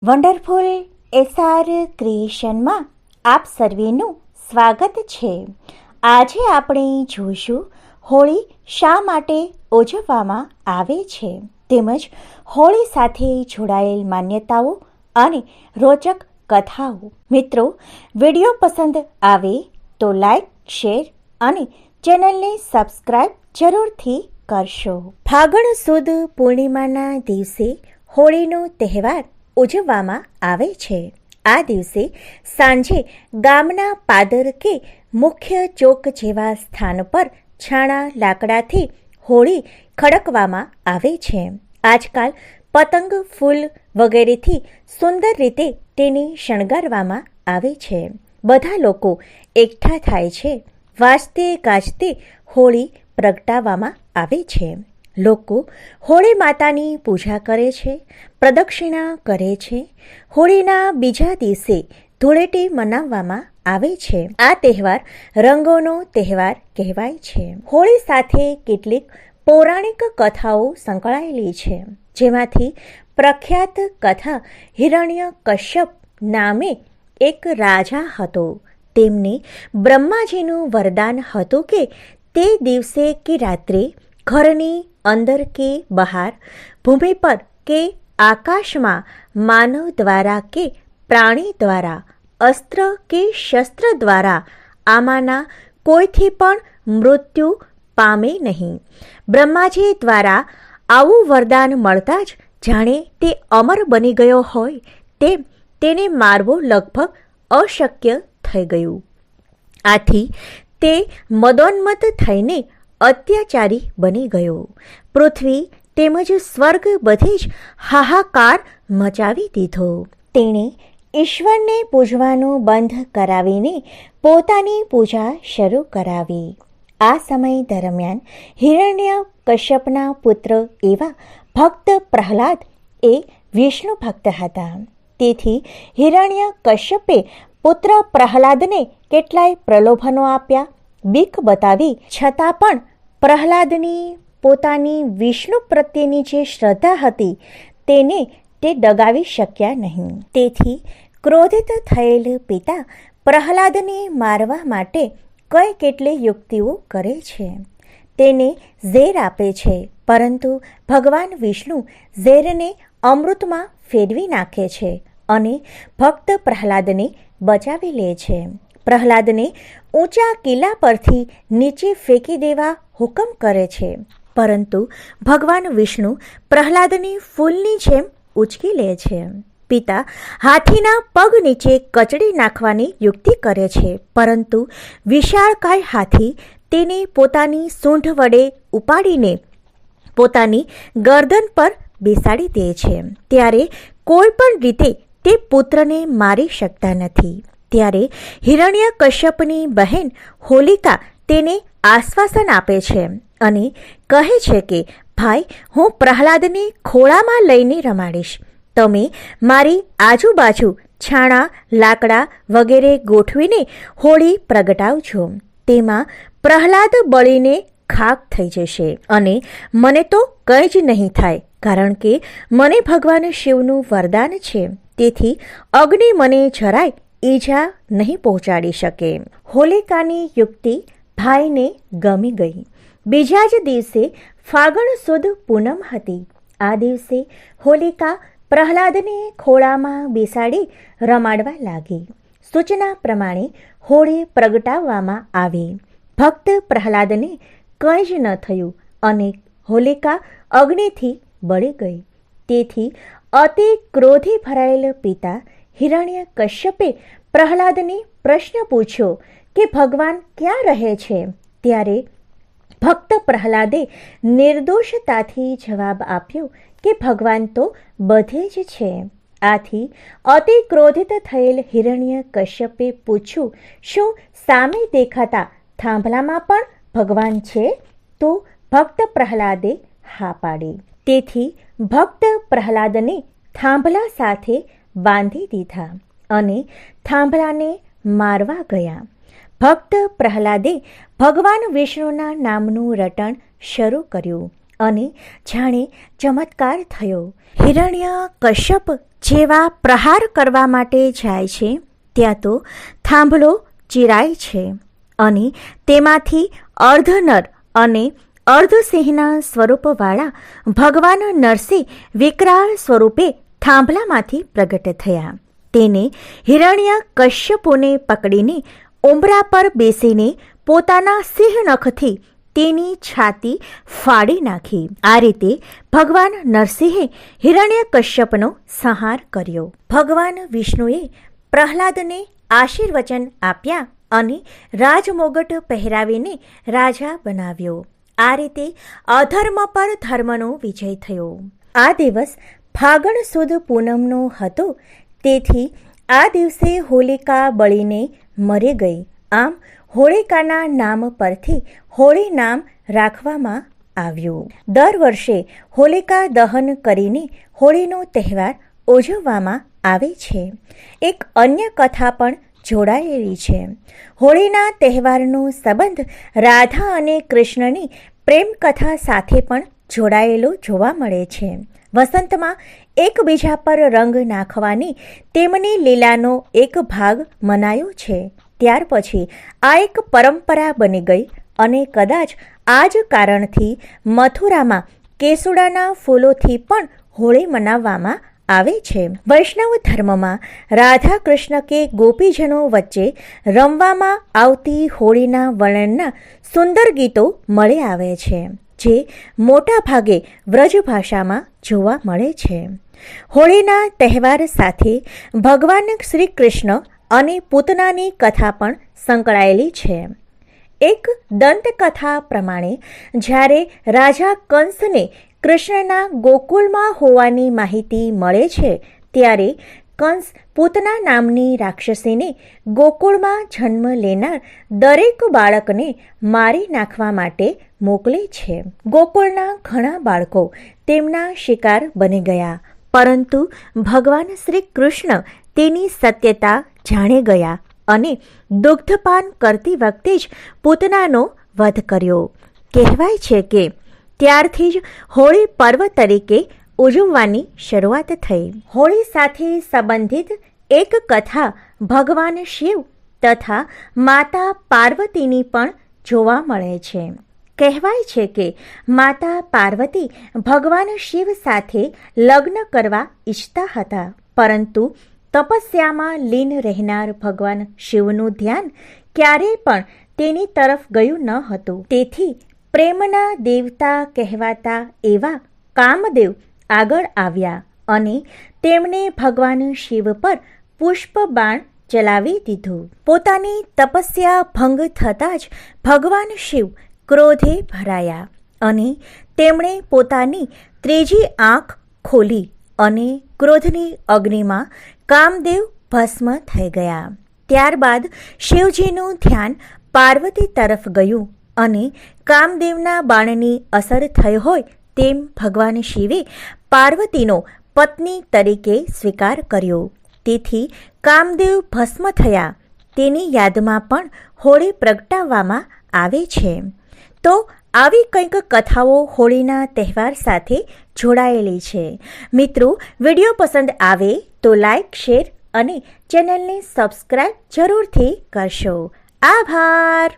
Wonderful SR ક્રિએશનમાં આપ સર્વેનું સ્વાગત છે. આજે આપણે જોઈશું હોળી શા માટે ઉજવવામાં આવે છે તેમજ હોળી સાથે જોડાયેલ માન્યતાઓ અને રોચક કથાઓ. મિત્રો, વિડીયો પસંદ આવે તો લાઈક, શેર અને ચેનલને સબસ્ક્રાઈબ જરૂરથી કરશો. ફાગણ સુદ પૂર્ણિમાના દિવસે હોળીનો તહેવાર ઉજવવામાં આવે છે. આ દિવસે સાંજે ગામના પાદર કે મુખ્ય ચોક જેવા સ્થાન પર છાણા લાકડાથી હોળી ખડકવામાં આવે છે. આજકાલ પતંગ, ફૂલ વગેરેથી સુંદર રીતે તેને શણગારવામાં આવે છે. બધા લોકો એકઠા થાય છે. વાજતે ગાજતે હોળી પ્રગટાવવામાં આવે છે. લોકો હોળી માતાની પૂજા કરે છે, પ્રદક્ષિણા કરે છે. હોળીના બીજા દિવસે ધૂળેટી મનાવવામાં આવે છે. આ તહેવાર રંગોનો તહેવાર કહેવાય છે. હોળી સાથે કેટલીક પૌરાણિક કથાઓ સંકળાયેલી છે, જેમાંથી પ્રખ્યાત કથા હિરણ્યકશ્યપ નામે એક રાજા હતો. તેમને બ્રહ્માજીનું વરદાન હતું કે તે દિવસે કે રાત્રે ઘરની અંદર કે બહાર, ભૂમિ પર કે આકાશમાં માનવ દ્વારા કે પ્રાણી દ્વારા, અસ્ત્ર કે શસ્ત્ર દ્વારા આમાંના કોઈથી પણ મૃત્યુ પામે નહીં. બ્રહ્માજી દ્વારા આવું વરદાન મળતા જ જાણે તે અમર બની ગયો હોય તેમ તેને મારવો લગભગ અશક્ય થઈ ગયું. આથી તે મદોન્મત્ત થઈને અત્યાચારી બની ગયો. પૃથ્વી તેમજ સ્વર્ગ બધે જ હાહાકાર મચાવી દીધો. તેણે ઈશ્વરને પૂજવાનું બંધ કરાવીને પોતાની પૂજા શરૂ કરાવી. આ સમય દરમિયાન હિરણ્યકશ્યપના પુત્ર એવા ભક્ત પ્રહલાદ એ વિષ્ણુ ભક્ત હતા. તેથી હિરણ્યકશ્યપે પુત્ર પ્રહલાદને કેટલાય પ્રલોભનો આપ્યા, બીક બતાવી, છતાં પણ પ્રહલાદની પોતાની વિષ્ણુ પ્રત્યેની જે શ્રદ્ધા હતી તેને તે દગાવી શક્યા નહીં. તેથી ક્રોધિત થયેલ પિતા પ્રહલાદને મારવા માટે કઈ કેટલી યુક્તિઓ કરે છે. તેને ઝેર આપે છે, પરંતુ ભગવાન વિષ્ણુ ઝેરને અમૃતમાં ફેરવી નાખે છે અને ભક્ત પ્રહલાદને બચાવી લે છે. પ્રહલાદને ઊંચા કિલ્લા પરથી નીચે ફેંકી દેવા હુકમ કરે છે, પરંતુ ભગવાન વિષ્ણુ પ્રહલાદને ફૂલની જેમ ઉચકી લે છે. પિતા હાથીના પગ નીચે કચડી નાખવાની યુક્તિ કરે છે, પરંતુ વિશાળકાય હાથી તેને પોતાની સૂંઢ વડે ઉપાડીને પોતાની ગરદન પર બેસાડી દે છે. ત્યારે કોઈ પણ રીતે તે પુત્રને મારી શકતા નથી. ત્યારે હિરણ્યકશ્યપની બહેન હોલિકા તેને આશ્વાસન આપે છે અને કહે છે કે ભાઈ, હું પ્રહલાદને ખોળામાં લઈને રમાડીશ. તમે મારી આજુબાજુ છાણા લાકડા વગેરે ગોઠવીને હોળી પ્રગટાવજો. તેમાં પ્રહલાદ બળીને ખાક થઈ જશે અને મને તો કંઈ જ નહીં થાય, કારણ કે મને ભગવાન શિવનું વરદાન છે. તેથી અગ્નિ મને જરાય ઈજા નહીં પહોંચાડી શકે. હોલિકાની યુક્તિ ભાઈને ગમી ગઈ. બીજા જ દિવસે ફાગણ સુદ પૂનમ હતી. આ દિવસે હોલિકા પ્રહલાદને ખોળામાં બેસાડી રમાડવા લાગી. સૂચના પ્રમાણે હોળી પ્રગટાવવામાં આવી. ભક્ત પ્રહલાદને કંઈ જ ન થયું અને હોલિકા અગ્નિથી બળી ગઈ. તેથી અતિ ક્રોધે ભરાયેલ પિતા હિરણ્યકશ્યપે પ્રહલાદને પ્રશ્ન પૂછ્યો કે ભગવાન ક્યાં રહે છે? ત્યારે ભક્ત પ્રહલાદે નિર્દોષતાથી જવાબ આપ્યો કે ભગવાન તો બધે જ છે. આથી અતિ ક્રોધિત થયેલ હિરણ્યકશ્યપે પૂછ્યું, શું સામે દેખાતા થાંભલામાં પણ ભગવાન છે? તો ભક્ત પ્રહલાદે હા પાડી. તેથી ભક્ત પ્રહલાદને થાંભલા સાથે બાંધી દીધા અને થાંભલાને મારવા ગયા. ભક્ત પ્રહલાદે ભગવાન વિષ્ણુના નામનું રટણ શરૂ કર્યું અને જાણે ચમત્કાર થયો. હિરણ્ય કશ્યપ જેવા પ્રહાર કરવા માટે જાય છે ત્યાં તો થાંભલો ચીરાય છે અને તેમાંથી અર્ધનર અને અર્ધસિંહના સ્વરૂપવાળા ભગવાન નરસિંહ વિકરાળ સ્વરૂપે થાંભલામાંથી પ્રગટ થયા. તેને હિરણ્ય કશ્યપોને પકડીને ઉંબરા પર બેસીને પોતાના સિંહ નખથી તેની છાતી ફાડી નાખી. આ રીતે ભગવાન નરસિંહે હિરણ્ય કશ્યપનો સંહાર કર્યો. ભગવાન વિષ્ણુએ પ્રહલાદને આશીર્વચન આપ્યા અને રાજમોગટ પહેરાવીને રાજા બનાવ્યો. આ રીતે અધર્મ પર ધર્મનો વિજય થયો. આ દિવસ ફાગણ સુદ પૂનમનો હતો. તેથી આ દિવસે હોલિકા બળીને મરી ગઈ. આમ હોળિકાના નામ પરથી હોળી નામ રાખવામાં આવ્યું. દર વર્ષે હોલિકા દહન કરીને હોળીનો તહેવાર ઉજવવામાં આવે છે. એક અન્ય કથા પણ જોડાયેલી છે. હોળીના તહેવારનો સંબંધ રાધા અને કૃષ્ણની પ્રેમ કથા સાથે પણ જોડાયેલો જોવા મળે છે. વસંતમાં એકબીજા પર રંગ નાખવાની તેમની લીલાનો એક ભાગ મનાયો છે. ત્યાર પછી આ એક પરંપરા બની ગઈ અને કદાચ આ જ કારણથી મથુરામાં કેસુડાના ફૂલોથી પણ હોળી મનાવવામાં આવે છે. વૈષ્ણવ ધર્મમાં રાધા કૃષ્ણ કે ગોપીજનો વચ્ચે રમવામાં આવતી હોળીના વર્ણનના સુંદર ગીતો મળી આવે છે, જે મોટા ભાગે વ્રજ ભાષામાં જોવા મળે છે. હોળીના તહેવાર સાથે ભગવાન શ્રી કૃષ્ણ અને પૂતનાની કથા પણ સંકળાયેલી છે. એક દંતકથા પ્રમાણે જ્યારે રાજા કંસને કૃષ્ણના ગોકુળમાં હોવાની માહિતી મળે છે ત્યારે કંસ પૂતના નામની રાક્ષસીને ગોકુળમાં જન્મ લેનાર દરેક બાળકને મારી નાખવા માટે મોકલે છે. ગોકુળના ઘણા બાળકો તેમના શિકાર બની ગયા, પરંતુ ભગવાન શ્રી કૃષ્ણ તેની સત્યતા જાણી ગયા અને દુગ્ધપાન કરતી વખતે જ પૂતનાનો વધ કર્યો. કહેવાય છે કે ત્યારથી જ હોળી પર્વ તરીકે ઉજવવાની શરૂઆત થઈ. હોળી સાથે સંબંધિત એક કથા ભગવાન શિવ તથા માતા પાર્વતીની પણ જોવા મળે છે. કહેવાય છે કે માતા પાર્વતી ભગવાન શિવ સાથે લગ્ન કરવા ઈચ્છતા હતા, પરંતુ તપસ્યામાં લીન રહેનાર ભગવાન શિવનું ધ્યાન ક્યારેય પણ તેની તરફ ગયું ન હતું. તેથી પ્રેમના દેવતા કહેવાતા એવા કામદેવ આગળ આવ્યા અને તેમણે ભગવાન શિવ પર પુષ્પ બાણ ચલાવી દીધું. પોતાની તપસ્યા ભંગ થતાં જ ભગવાન શિવ ક્રોધે ભરાયા અને તેમણે પોતાની ત્રીજી આંખ ખોલી અને ક્રોધની અગ્નિમાં કામદેવ ભસ્મ થઈ ગયા. ત્યારબાદ શિવજીનું ધ્યાન પાર્વતી તરફ ગયું અને કામદેવના બાણની અસર થઈ હોય તેમ ભગવાન શિવે પાર્વતીનો પત્ની તરીકે સ્વીકાર કર્યો. તેથી કામદેવ ભસ્મ થયા તેની યાદમાં પણ હોળી પ્રગટાવવામાં આવે છે. તો આવી કંઈક કથાઓ હોળીના તહેવાર સાથે જોડાયેલી છે. મિત્રો, વિડીયો પસંદ આવે તો લાઈક, શેર અને ચેનલને સબસ્ક્રાઈબ જરૂરથી કરશો. આભાર.